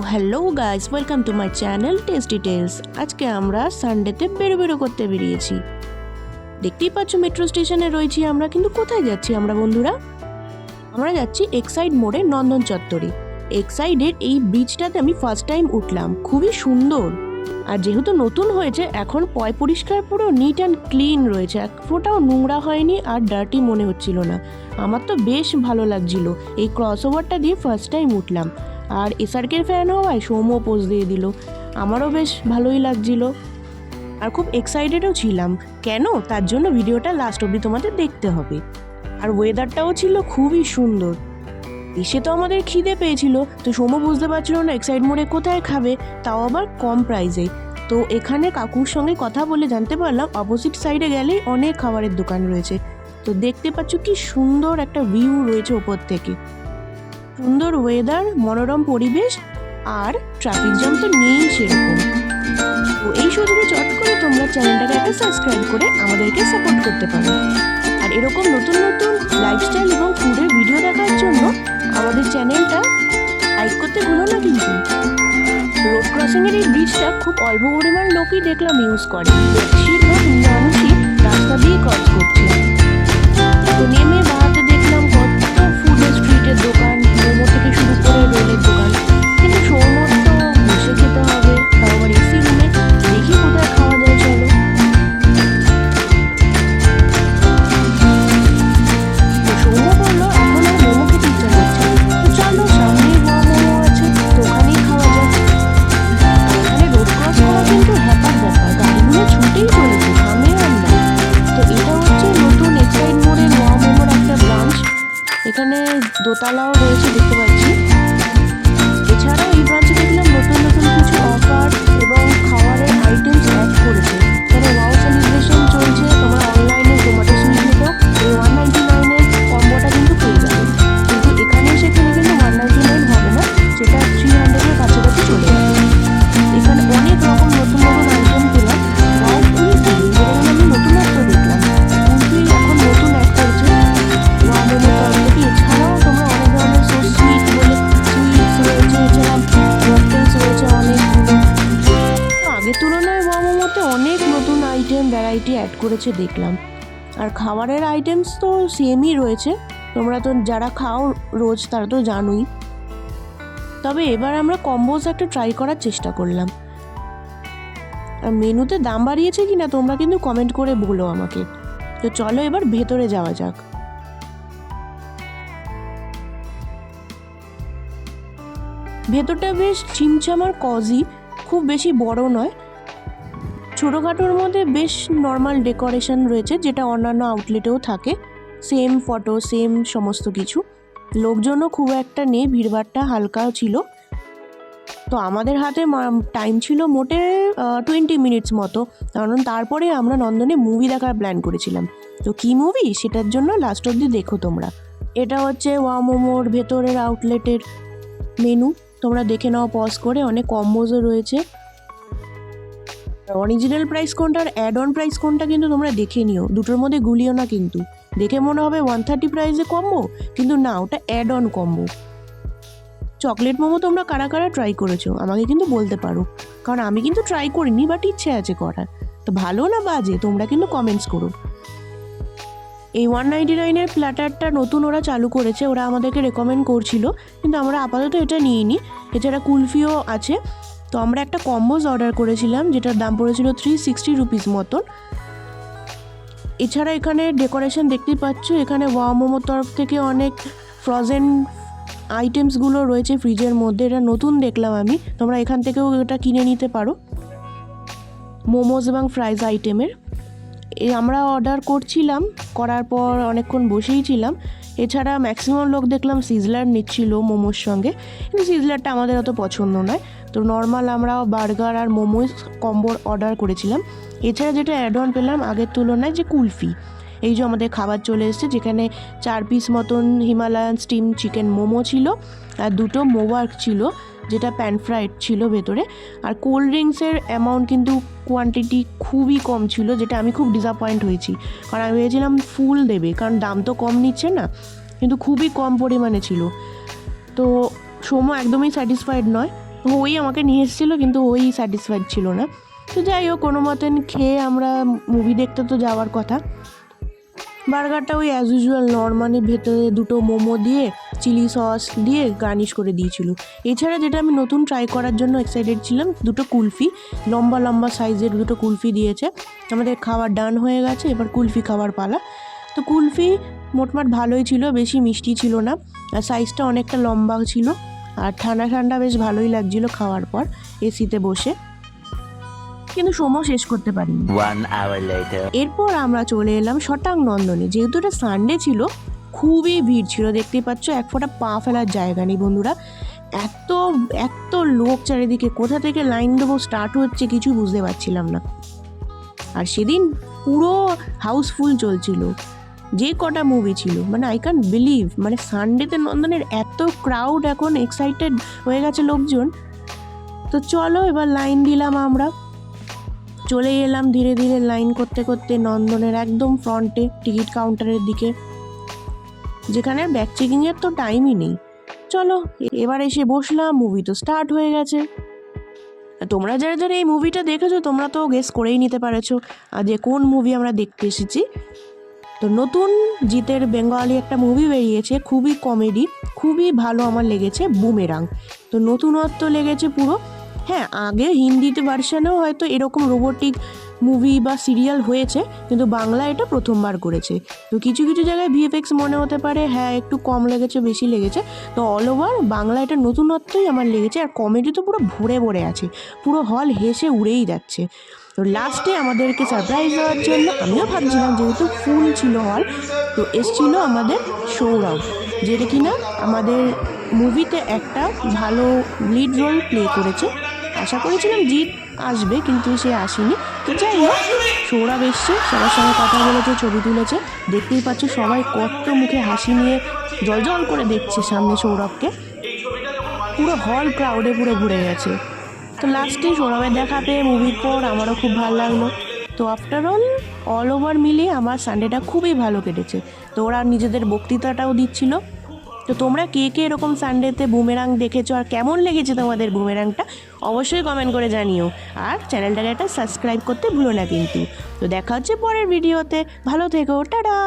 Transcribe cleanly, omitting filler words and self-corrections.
Hello guys, welcome to my channel tasty tales. আজকে আমরা সানডেতে বেরো করতে বেরিয়েছি। দেখতেই পাচ্ছ মেট্রো স্টেশনে রয়েছি আমরা, কিন্তু কোথায় যাচ্ছি আমরা বন্ধুরা? আমরা যাচ্ছি এক্সাইড মোড়ে নন্দন চত্বরে। এক্সাইডের এই ব্রিজটাতে আমি ফার্স্ট টাইম উঠলাম, খুবই সুন্দর। আর যেহেতু নতুন হয়েছে এখন পরিষ্কার, পুরো নিট অ্যান্ড ক্লিন রয়েছে, এক ফোঁটাও নোংরা হয়নি আর ডার্টি মনে হচ্ছিল না। আমার তো বেশ ভালো লাগছিল। এই ক্রস ওভারটা দিয়ে ফার্স্ট টাইম উঠলাম। আর এসআরকের ফ্যান হওয়ায় সৌম্য পোজ দিয়ে দিল, আমারও বেশ ভালোই লাগছিল আর খুব এক্সাইটেডও ছিলাম। কেন, তার জন্য ভিডিওটা লাস্ট অবধি তোমাদের দেখতে হবে। আর ওয়েদারটাও ছিল খুবই সুন্দর। এসে তো আমাদের খিদে পেয়েছিল, তো সৌম্য বুঝতে পারছিল না এক্সাইড মোড়ে কোথায় খাবে, তাও আবার কম প্রাইসে। তো এখানে কাকুর সঙ্গে কথা বলে জানতে পারলাম অপোজিট সাইডে গেলেই অনেক খাবারের দোকান রয়েছে। তো দেখতে পাচ্ছ কি সুন্দর একটা ভিউ রয়েছে ওপর থেকে, সুন্দর ওয়েদার, মনোরম পরিবেশ, আর ট্রাফিক জ্যাম তো নেই সেরকম। তো এই সুযোগে চট করে তোমরা চ্যানেলটাকে একটা সাবস্ক্রাইব করে আমাদেরকে সাপোর্ট করতে পারো। আর এরকম নতুন নতুন লাইফস্টাইল এবং ফুডের ভিডিও দেখার জন্য আমাদের চ্যানেলটা লাইক করতে ভুলো না কিন্তু। রোড ক্রসিংয়ের এই ব্রিজটা খুব অল্প পরিমাণ লোকই দেখলাম ইউজ করে, বেশিরভাগ মানুষই রাস্তা দিয়ে ক্রস করছে। তো নেমে বাড়াতে দেখলাম কত ফুডের স্ট্রিটের দোকান, মোমো থেকে শুরু করে রোলের দোকান। কিন্তু সৌম্যর তো বসে খেতে হবে, তাও আবার এসি রুমে। দেখি কোথায় খাওয়া যায়, চলো। তো সৌম্য বললো এখন আর মোমো খেতে ইচ্ছা করছে, তো চলো সামনেই মোমো আছে, তো ওখানেই খাওয়া যায়। এখানে রোড ক্রস করা কিন্তু হ্যাপার ব্যাপার, গাড়িগুলো ছুটেই চলেছে, থামেও আমরা। তো এটা হচ্ছে নতুন এক্সাইড মোড়ের মোমোর একটা ব্রাঞ্চ। এখানে দোতলাও রয়েছে দেখতে পাচ্ছি। এছাড়াও এই ব্রাঞ্চে দেখলাম নতুন নতুন কিছু অফার এবং খাবারের আইটেমস অ্যাড করেছে। এখানে ওয়াও সেলিব্রেশন চলছে, তোমরা অনলাইনে জোম্যাটো সুইগিতেও এই 199-এর কম্বোটা কিন্তু পেয়ে যাবে। কিন্তু সেখানে কিন্তু 199 হবে না, সেটা 300-এর কাছাকাছি চলে যাবে। এখানে অনেক রকম নতুন নতুন আইটেম পেলাম। ওয়াও কুলফি, যেরকম আমি নতুনত্ব দেখলাম, কুলফি এখন নতুন অ্যাড করেছে ওয়াও মোমোর তরফ থেকে। এছাড়াও তোমরা অনেক ধরনের সুইট বলে সুইটস রয়েছে, এছাড়া ককটেলস রয়েছে অনেকগুলো। তো আগের তুলনায় ওয়াও মোমোতে অনেক নতুন আইটেম ভ্যারাইটি অ্যাড করেছে দেখলাম। আর খাবারের আইটেমস তো সেমই রয়েছে, তোমরা তো যারা খাও রোজ তারা তো জানোই। তবে এবার আমরা কম্বোজ একটা ট্রাই করার চেষ্টা করলাম। আর মেনুতে দাম বাড়িয়েছে কিনা তোমরা কিন্তু কমেন্ট করে বলো আমাকে। তো চলো এবার ভেতরে যাওয়া যাক। ভেতরটা বেশ ছিমছামার কজি, খুব বেশি বড় নয়, ছোটোখাটোর মধ্যে বেশ নর্মাল ডেকোরেশন রয়েছে, যেটা অন্যান্য আউটলেটেও থাকে। সেম ফটো, সেম সমস্ত কিছু। লোকজনও খুব একটা নেই, ভিড়ভাড়টা হালকা ছিল। তো আমাদের হাতে টাইম ছিল মোটে 20 মিনিটস মতো, কারণ তারপরে আমরা নন্দনে মুভি দেখার প্ল্যান করেছিলাম। তো কী মুভি, সেটার জন্য লাস্ট অবধি দেখো তোমরা। এটা হচ্ছে ওয়াও মোমোর ভেতরের আউটলেটের মেনু, তোমরা দেখে নাও পজ করে। অনেক কম্বোজও রয়েছে। অরিজিনাল প্রাইস কোনটা আর অ্যাড অন প্রাইস কোনটা কিন্তু তোমরা দেখে নিও, দুটোর মধ্যে গুলিও না কিন্তু। দেখে মনে হবে 130 প্রাইসে কম্বো, কিন্তু না, ওটা add on combo. Chocolate momo তোমরা কারা কারা ট্রাই করেছো আমাকে কিন্তু বলতে পারো, কারণ আমি কিন্তু ট্রাই করিনি, বাট ইচ্ছে আছে করার। তো ভালো না বাজে তোমরা কিন্তু কমেন্টস করো। এই 199-এর প্ল্যাটারটা নতুন ওরা চালু করেছে, ওরা আমাদেরকে রেকমেন্ড করছিল, কিন্তু আমরা আপাতত এটা নিইনি। এছাড়া কুলফিও আছে। তো আমরা একটা কম্বোজ অর্ডার করেছিলাম, যেটার দাম পড়েছিল 360 রুপিস মতন। এছাড়া এখানে ডেকোরেশন দেখতেই পাচ্ছ, এখানে ওয়াও মোমোর তরফ থেকে অনেক ফ্রোজেন আইটেমসগুলো রয়েছে ফ্রিজের মধ্যে। এটা নতুন দেখলাম আমি, তোমরা এখান থেকেও এটা কিনে নিতে পারো, মোমোজ এবং ফ্রাইজ আইটেমের। আমরা অর্ডার করছিলাম, করার পর অনেকক্ষণ বসেই ছিলাম। এছাড়া ম্যাক্সিমাম লোক দেখলাম সিজলার নিচ্ছিল মোমোর সঙ্গে, কিন্তু সিজলারটা আমাদের অত পছন্দ নয়। তো নর্মাল আমরা বার্গার আর মোমোজ কম্বোর অর্ডার করেছিলাম। এছাড়া যেটা অ্যাড অন পেলাম আগের তুলনায়, যে কুলফি, এই যে আমাদের খাবার চলে এসেছে, যেখানে 4 পিস মতন হিমালয়ান স্টিম চিকেন মোমো ছিল, আর 2টো মোবার্ক ছিল, যেটা প্যান ফ্রাইড ছিল ভেতরে। আর কোল্ড ড্রিঙ্কসের অ্যামাউন্ট কিন্তু কোয়ান্টিটি খুবই কম ছিল, যেটা আমি খুব ডিসঅ্যাপয়েন্ট হয়েছি, কারণ আমি ভেবেছিলাম ফুল দেবে, কারণ দাম তো কম নিচ্ছে না, কিন্তু খুবই কম পরিমাণে ছিল। তো সৌম্য একদমই স্যাটিসফাইড নয়। ওই আমাকে নিয়ে এসেছিলো, কিন্তু ওই স্যাটিসফাইড ছিল না। তো যাই হোক, কোনো মতন খেয়ে আমরা মুভি দেখতে তো যাওয়ার কথা। বার্গারটা ওই অ্যাজ ইউজুয়াল নর্মালি ভেতরে দুটো মোমো দিয়ে চিলি সস দিয়ে গার্নিশ করে দিয়েছিল। এছাড়া যেটা আমি নতুন ট্রাই করার জন্য এক্সাইটেড ছিলাম, দুটো কুলফি, লম্বা লম্বা সাইজের দুটো কুলফি দিয়েছে। আমাদের খাবার ডান হয়ে গেছে, এবার কুলফি খাওয়ার পালা। তো কুলফি মোটমাট ভালোই ছিল, বেশি মিষ্টি ছিল না, আর সাইজটা অনেকটা লম্বা ছিল, আর ঠান্ডা ঠান্ডা বেশ ভালোই লাগছিল খাওয়ার পর এসিতে বসে, কিন্তু সময় শেষ করতে পারিনি। এরপর আমরা চলে এলাম শটাং নন্দনে। যেহেতু এটা সানডে ছিল, খুবই ভিড় ছিল, দেখতেই পাচ্ছ, এক ফোঁটা পা ফেলার জায়গা নেই বন্ধুরা। এত এত লোক চারিদিকে, কোথা থেকে লাইন দেবো স্টার্ট হচ্ছে কিছু বুঝতে পারছিলাম না। আর সেদিন পুরো হাউসফুল চলছিল, যে কটা মুভি ছিল, মানে আই ক্যান্ট বিলিভ, মানে সানডেতে নন্দনের এত ক্রাউড, এখন এক্সাইটেড হয়ে গেছে লোকজন। তো চলো এবার লাইন দিলাম, আমরা চলে এলাম ধীরে ধীরে লাইন করতে করতে নন্দনের একদম ফ্রন্টে টিকিট কাউন্টারের দিকে, যেখানে ব্যাক চেকিংয়ের তো টাইমই নেই। চলো এবার এসে বসলাম, মুভি তো স্টার্ট হয়ে গেছে। তোমরা যারা যারা এই মুভিটা দেখেছো, তোমরা তো গেস করেই নিতে পারেছো যে কোন মুভি আমরা দেখতে এসেছি। তো নতুন জিতের বেঙ্গলি একটা মুভি বেরিয়েছে, খুবই কমেডি, খুবই ভালো আমার লেগেছে, বুমেরাং। তো নতুনত্ব লেগেছে পুরো। হ্যাঁ, আগে হিন্দিতে ভার্সানেও হয়তো এরকম রোবোটিক মুভি বা সিরিয়াল হয়েছে, কিন্তু বাংলা এটা প্রথমবার করেছে। তো কিছু কিছু জায়গায় ভিএফএক্স মনে হতে পারে হ্যাঁ একটু কম লেগেছে, বেশি লেগেছে, তো অল ওভার বাংলা এটা নতুনত্বই আমার লেগেছে। আর কমেডি তো পুরো ভরে ভরে আছে, পুরো হল হেসে উড়েই যাচ্ছে। তো লাস্টে আমাদেরকে সারপ্রাইজ দেওয়ার জন্য, আমিও ভাবছিলাম যেহেতু ফুল ছিল হল, তো এসছিল আমাদের সৌরভ, যেটা কিনা আমাদের মুভিতে একটা ভালো লিড রোল প্লে করেছে। আশা করেছিলাম জিৎ আসবে, কিন্তু সে আসেনি। তো যাই হোক, সৌরভ এসছে, সবার সঙ্গে কথা বলেছে, ছবি তুলেছে, দেখতেই পাচ্ছ সবাই কত মুখে হাসি নিয়ে জল করে দেখছে সামনে সৌরভকে। পুরো হল ক্রাউডে পুরো ঘুরে গেছে। তো লাস্টে সৌরভের দেখা পেয়ে মুভির পর আমারও খুব ভালো লাগলো। তো আফটার অল ওভার মিলিয়ে আমার সানডেটা খুবই ভালো কেটেছে। তো ওরা নিজেদের বক্তৃতাটাও দিচ্ছিল। তো তোমরা কে কে এরকম সানডেতে বুমেরাং দেখেছো, আর কেমন লেগেছে তোমাদের বুমেরাংটা, অবশ্যই কমেন্ট করে জানিও। আর চ্যানেলটাকে একটা সাবস্ক্রাইব করতে ভুলো না কিন্তু। তো দেখা হচ্ছে পরের ভিডিওতে, ভালো থেকো, টাটা।